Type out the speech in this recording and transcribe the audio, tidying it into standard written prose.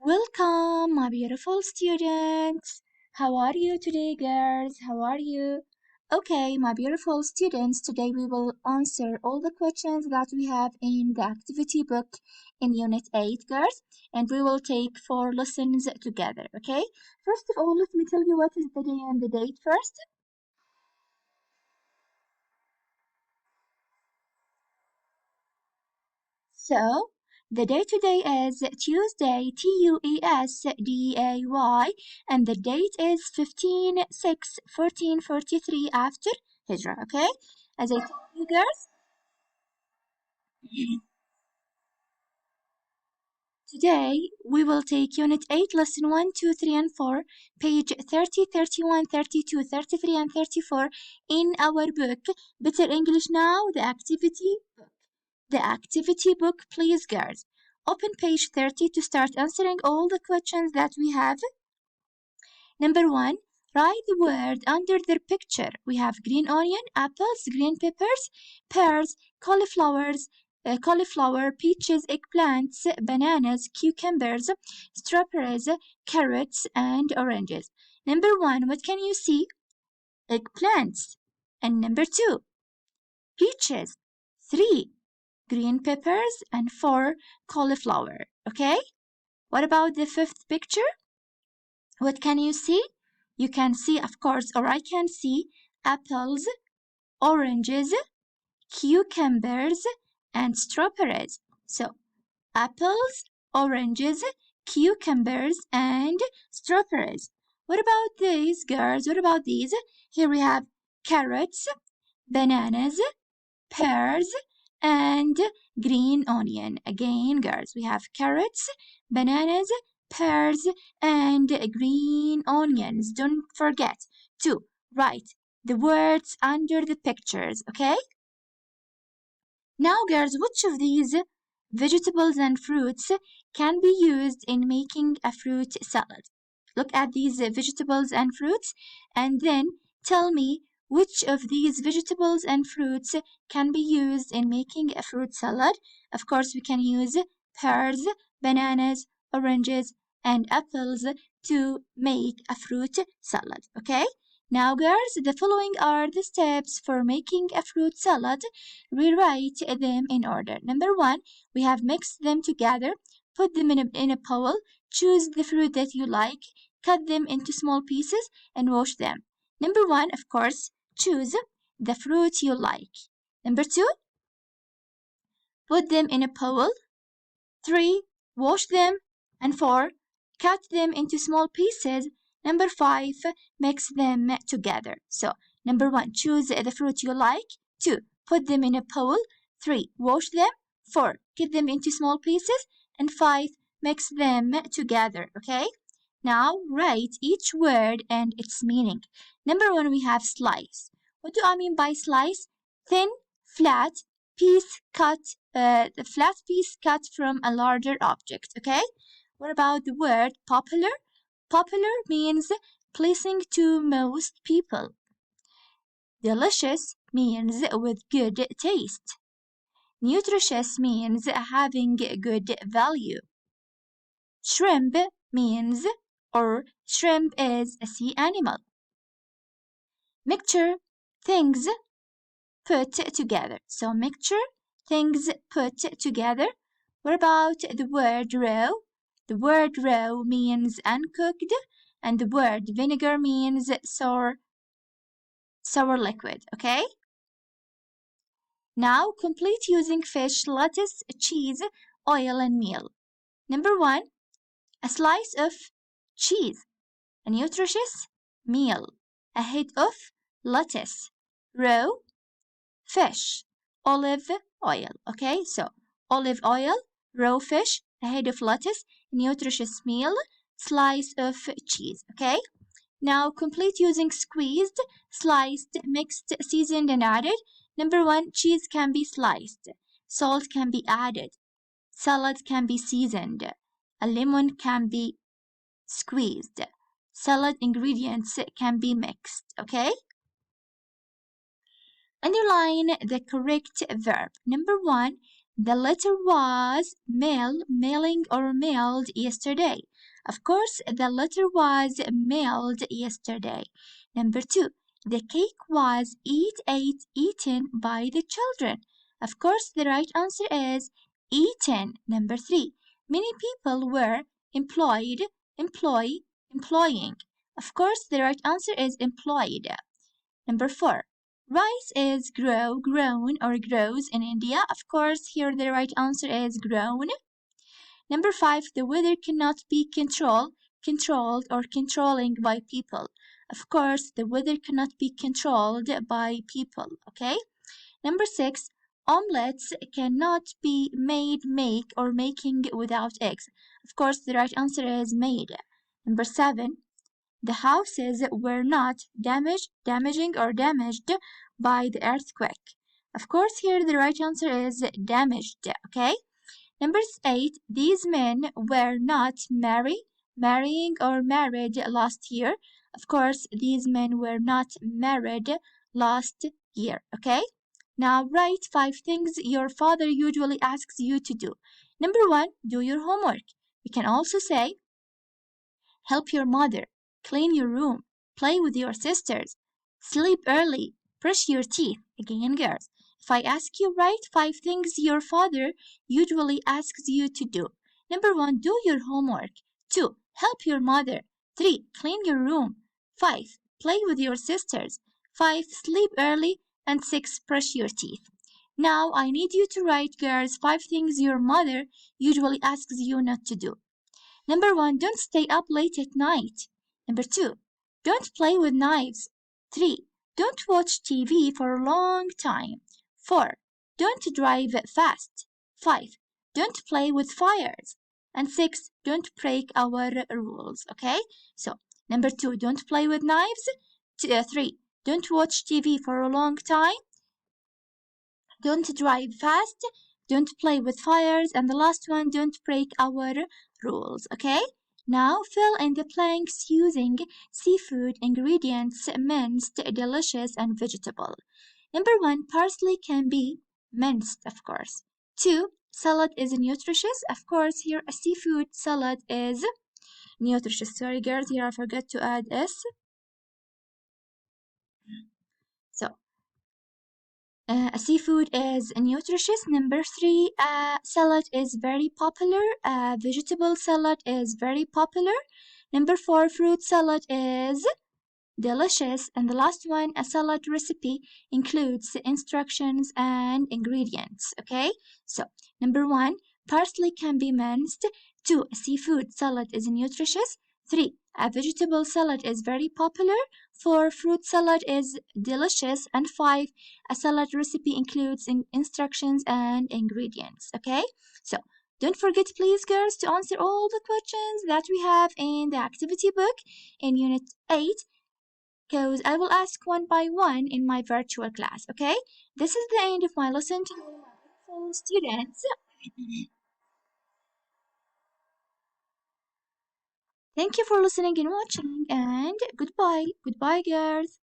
Welcome, my beautiful students. How are you today, girls? How are you? Okay, my beautiful students, today we will answer all the questions that we have in the activity book in Unit 8, girls, and we will take 4 lessons together, okay? First of all, let me tell you what is the day and the date first. So, the day today is Tuesday, Tuesday, and the date is 15/6/1443 after Hijrah, okay? As I told you girls, today we will take Unit 8, Lesson 1, 2, 3, and 4, page 30, 31, 32, 33, and 34 in our book, Better English Now, the activity book. The activity book, please, girls. Open page 30 to start answering all the questions that we have. Number 1, write the word under the picture. We have green onion, apples, green peppers, pears, cauliflower, peaches, eggplants, bananas, cucumbers, strawberries, carrots, and oranges. Number 1, what can you see? Eggplants. And number 2, peaches. 3, green peppers, and 4, cauliflower. Okay? What about the fifth picture? What can you see? You can see, of course, or I can see apples, oranges, cucumbers, and strawberries. So, apples, oranges, cucumbers, and strawberries. What about these, girls? What about these? Here we have carrots, bananas, pears, and green onion. Again, girls, we have carrots, bananas, pears, and green onions. Don't forget to write the words under the pictures, okay? Now, girls, which of these vegetables and fruits can be used in making a fruit salad? Look at these vegetables and fruits and then tell me which of these vegetables and fruits can be used in making a fruit salad. Of course, we can use pears, bananas, oranges, and apples to make a fruit salad, okay? Now, girls, the following are the steps for making a fruit salad. Rewrite them in order. Number 1, we have mixed them together, put them in a bowl, choose the fruit that you like, cut them into small pieces, and wash them. Number 1, of course, choose the fruit you like. Number 2, put them in a bowl. 3, wash them. And 4, cut them into small pieces. Number 5, mix them together. So, number 1, choose the fruit you like. 2, put them in a bowl. 3, wash them. 4, cut them into small pieces. And 5, mix them together, okay? Now, write each word and its meaning. Number 1, we have slice. What do I mean by slice? Thin, flat, piece cut, the flat piece cut from a larger object, okay? What about the word popular? Popular means pleasing to most people. Delicious means with good taste. Nutritious means having good value. Shrimp means, or shrimp is a sea animal. Mixture, things put together. So mixture, things put together. What about the word raw? The word raw means uncooked, and the word vinegar means sour liquid, okay? Now complete using fish, lettuce, cheese, oil, and meal. Number 1, a slice of cheese, a nutritious meal, a head of lettuce, raw fish, olive oil. Okay, so olive oil, raw fish, a head of lettuce, nutritious meal, slice of cheese. Okay, now complete using squeezed, sliced, mixed, seasoned, and added. Number 1, cheese can be sliced, salt can be added, salad can be seasoned, a lemon can be squeezed, salad ingredients can be mixed. Okay, underline the correct verb. Number 1, the letter was mailing or mailed yesterday. Of course, the letter was mailed yesterday. Number 2, the cake was eaten by the children. Of course, the right answer is eaten. Number 3, many people were employed, employing. Of course, the right answer is employed. Number 4, rice is grown or grows in India. Of course, here the right answer is grown. Number 5, the weather cannot be controlled or controlling by people. Of course, the weather cannot be controlled by people, okay? Number 6, omelets cannot be make or making without eggs. Of course, the right answer is made. Number 7, the houses were not damaged by the earthquake. Of course, here the right answer is damaged, okay? Number 8, these men were not marrying or married last year. Of course, these men were not married last year, okay? Now write 5 things your father usually asks you to do. Number 1, do your homework. We can also say, help your mother, clean your room, play with your sisters, sleep early, brush your teeth. Again, girls. If I ask you, write 5 things your father usually asks you to do. Number 1, do your homework. 2, help your mother. 3, clean your room. 5, play with your sisters. 5, sleep early. And 6, brush your teeth. Now I need you to write, girls, 5 things your mother usually asks you not to do. Number 1, don't stay up late at night. Number 2, don't play with knives. 3, don't watch TV for a long time. 4, don't drive fast. 5, don't play with fires. And 6, don't break our rules, okay? So, number 2, don't play with knives. 3, don't watch TV for a long time. Don't drive fast. Don't play with fires. And the last one, don't break our rules, okay? Now fill in the blanks using seafood ingredients, minced, delicious, and vegetable. Number 1, parsley can be minced, of course. 2, salad is nutritious. Of course, here a seafood salad is nutritious. Sorry, girls, here I forgot to add S. So, a seafood is nutritious. Number 3, salad is very popular. Vegetable salad is very popular. Number 4, fruit salad is delicious. And the last one, a salad recipe includes instructions and ingredients. Okay, so number 1, parsley can be minced. 2, a seafood salad is nutritious. 3, a vegetable salad is very popular. 4, fruit salad is delicious. And 5, a salad recipe includes instructions and ingredients. Okay, so don't forget, please, girls, to answer all the questions that we have in the activity book in Unit 8, because I will ask one by one in my virtual class, okay? This is the end of my lesson to my beautiful students. Thank you for listening and watching, and goodbye. Goodbye, girls.